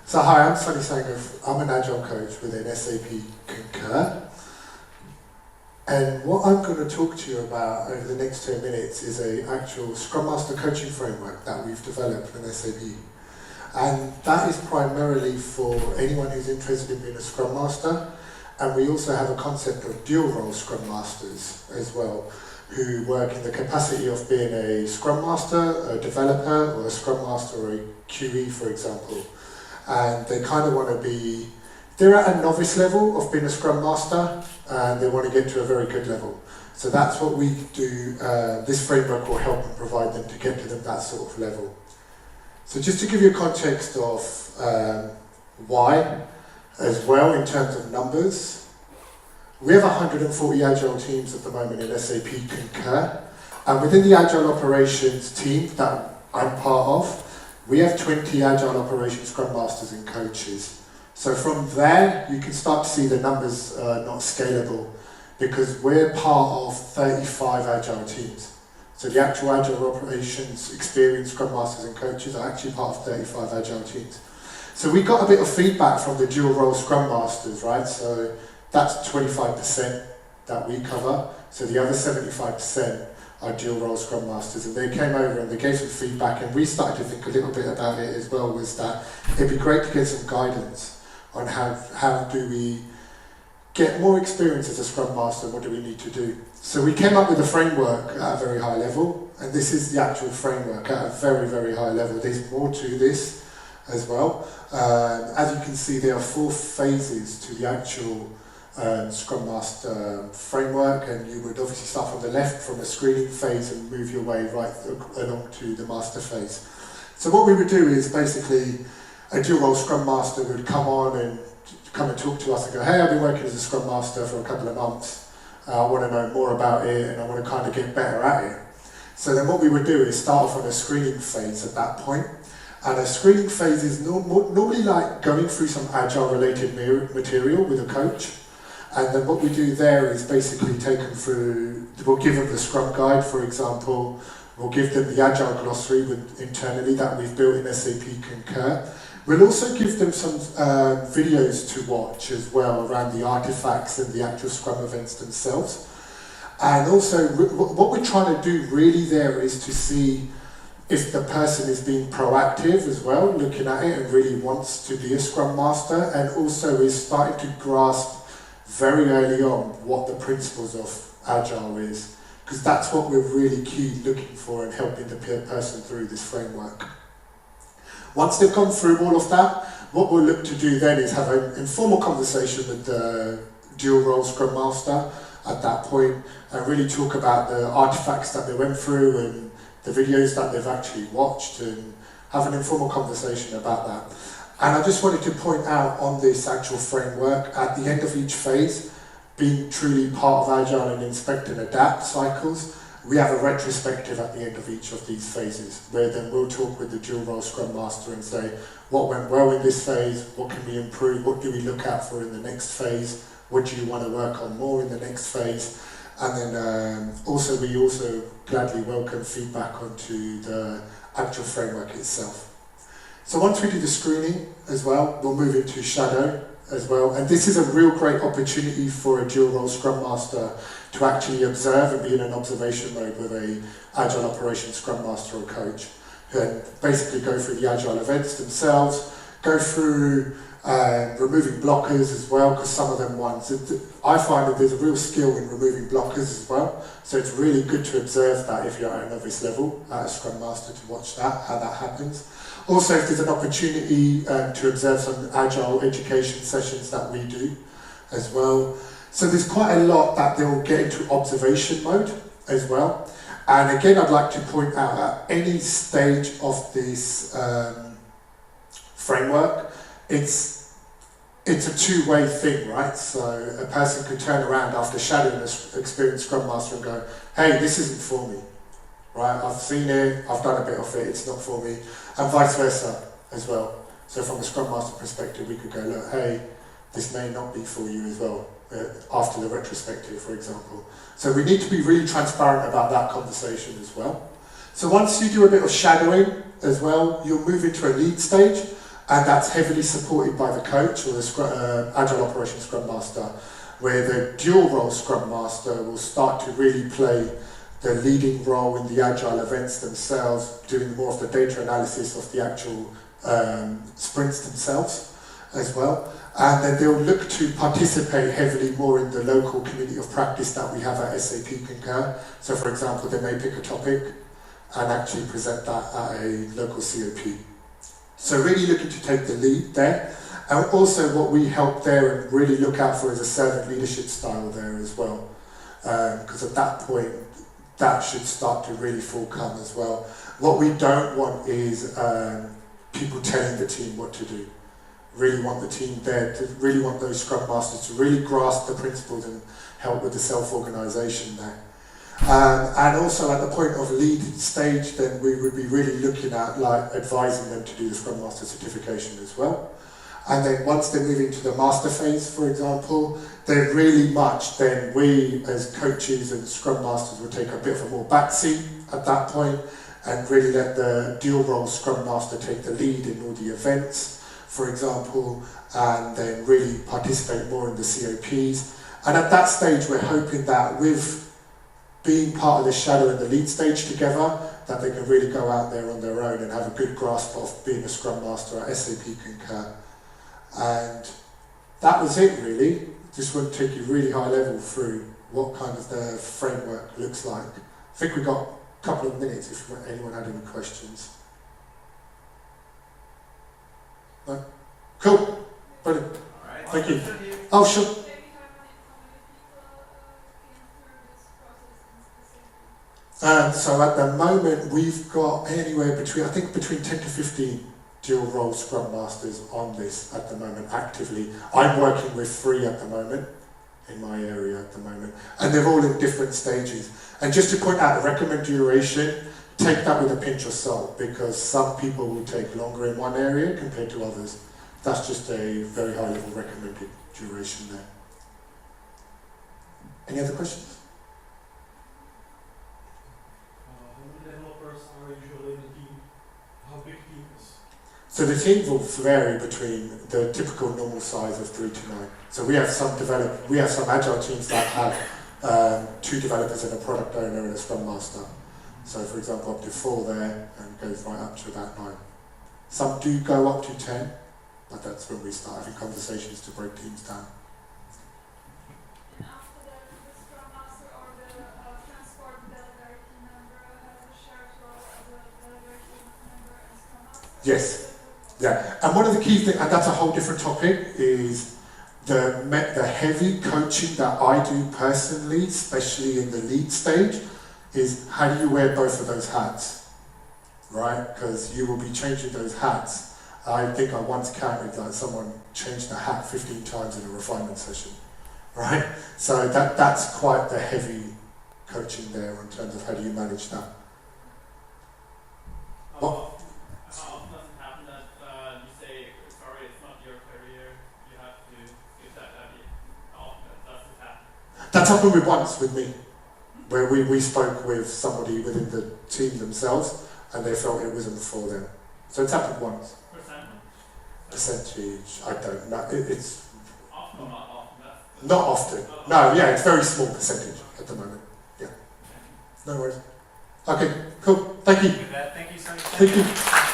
So hi, I'm Sangha. I'm an Agile coach within SAP Concur. And what I'm going to talk to you about over the next 10 minutes is an actual Scrum Master coaching framework that we've developed in SAP. And that is primarily for anyone who's interested in being a Scrum Master. And we also have a concept of dual role Scrum Masters as well, who work in the capacity of being a Scrum Master, a developer, or a Scrum Master or a QE, for example. And they kind of want to be, they're at a novice level of being a Scrum Master, and they want to get to a very good level. So that's what we do. This framework will help and provide them to get to that sort of level. So just to give you a context of why, as well, in terms of numbers, we have 140 Agile teams at the moment in SAP Concur, and within the Agile operations team that I'm part of, we have 20 Agile operations Scrum Masters and coaches. So from there, you can start to see the numbers are not scalable, because we're part of 35 Agile teams. So the actual Agile operations experienced Scrum Masters and coaches are actually part of 35 Agile teams. So we got a bit of feedback from the dual role Scrum Masters, right? So that's 25% that we cover. So the other 75% are dual role Scrum Masters, and they came over and they gave some feedback, and we started to think a little bit about it as well, was that it'd be great to get some guidance on how do we get more experience as a Scrum Master, what do we need to do. So we came up with a framework at a very high level, and this is the actual framework at a very, very high level. There's more to this as well. As you can see, there are 4 phases to the actual Scrum Master framework, and you would obviously start from the left, from a screening phase, and move your way right along to the master phase. So what we would do is basically a dual role Scrum Master would come and talk to us and go, hey, I've been working as a Scrum Master for a couple of months, I want to know more about it and I want to kind of get better at it. So then what we would do is start off on a screening phase at that point. And a screening phase is normally like going through some Agile related material with a coach. And then what we do there is basically take them through, we'll give them the Scrum Guide, for example, we'll give them the Agile glossary internally that we've built in SAP Concur. We'll also give them some videos to watch as well around the artifacts and the actual Scrum events themselves. And also what we're trying to do really there is to see if the person is being proactive as well, looking at it and really wants to be a Scrum Master, and also is starting to grasp very early on what the principles of Agile is, because that's what we're really key looking for in helping the person through this framework. Once they've gone through all of that, what we'll look to do then is have an informal conversation with the dual role Scrum Master at that point, and really talk about the artifacts that they went through and the videos that they've actually watched, and have an informal conversation about that. And I just wanted to point out on this actual framework, at the end of each phase, being truly part of Agile and inspect and adapt cycles, we have a retrospective at the end of each of these phases, where then we'll talk with the dual role Scrum Master and say, what went well in this phase, what can we improve, what do we look out for in the next phase, what do you want to work on more in the next phase. And then we also gladly welcome feedback onto the actual framework itself. So once we do the screening as well, we'll move into shadow as well. And this is a real great opportunity for a dual role Scrum Master to actually observe and be in an observation mode with a Agile Operations Scrum Master or coach, and basically go through the Agile events themselves, go through removing blockers as well, because some of them ones, I find that there's a real skill in removing blockers as well, so it's really good to observe that if you're at a novice level, at a Scrum Master, to watch that, how that happens. Also, if there's an opportunity to observe some Agile education sessions that we do as well. So there's quite a lot that they'll get into observation mode as well. And again, I'd like to point out at any stage of this framework, it's a two-way thing, right? So a person could turn around after shadowing an experienced Scrum Master and go, hey, this isn't for me, right? I've seen it, I've done a bit of it, it's not for me. And vice versa as well. So from a Scrum Master perspective, we could go, look, hey, this may not be for you as well, after the retrospective, for example. So we need to be really transparent about that conversation as well. So once you do a bit of shadowing as well, you'll move into a lead stage. And that's heavily supported by the coach or the Agile Operations Scrum Master, where the dual role Scrum Master will start to really play the leading role in the Agile events themselves, doing more of the data analysis of the actual sprints themselves as well. And then they'll look to participate heavily more in the local community of practice that we have at SAP Concur. So for example, they may pick a topic and actually present that at a local COP. So really looking to take the lead there. And also what we help there and really look out for is a servant leadership style there as well. Because at that point, that should start to really full come as well. What we don't want is people telling the team what to do. Really want the team there, to really want those Scrum Masters to really grasp the principles and help with the self-organisation there. And also at the point of lead stage, then we would be really looking at like advising them to do the Scrum Master certification as well. And then once they're moving to the master phase, for example, then really much then we as coaches and Scrum Masters will take a bit of a more backseat at that point and really let the dual role Scrum Master take the lead in all the events, for example, and then really participate more in the COPs. And at that stage, we're hoping that with being part of the shadow and the lead stage together, that they can really go out there on their own and have a good grasp of being a Scrum Master at SAP Concur. And that was it really. Just want to take you really high level through what kind of the framework looks like. I think we've got a couple of minutes if anyone had any questions. No? Cool. Brilliant. All right. Thank you. Oh, sure. So at the moment we've got anywhere between, I think between 10 to 15 dual role Scrum Masters on this at the moment actively. I'm working with 3 at the moment in my area at the moment, and they're all in different stages. And just to point out the recommend duration, take that with a pinch of salt, because some people will take longer in one area compared to others. That's just a very high level recommended duration there. Any other questions? How many developers are usually in the team? How big team is? So the teams will vary between the typical normal size of 3 to 9. So we have some agile teams that have 2 developers and a product owner and a Scrum Master. So for example, up to 4 there and goes right up to about 9. Some do go up to 10, but that's when we start having conversations to break teams down. And after that, the Scrum Master or the transport delivery team member has a shared role as a delivery team member and Scrum Master? Yes. Yeah, and one of the key things, and that's a whole different topic, is the heavy coaching that I do personally, especially in the lead stage, is how do you wear both of those hats, right? Because you will be changing those hats. I think I once counted that someone changed the hat 15 times in a refinement session, right? So that's quite the heavy coaching there in terms of how do you manage that. What? How often does it happen that you say, sorry, it's not your career, you have to give that idea? How often does it happen? That's happened with once with me, where we spoke with somebody within the team themselves and they felt it wasn't for them. So it's happened once. Percentage, I don't know. It's often or not often? not often. No, yeah, it's very small percentage at the moment. Yeah. No worries. Okay, cool. Thank you. With that, thank you so much. Thank you.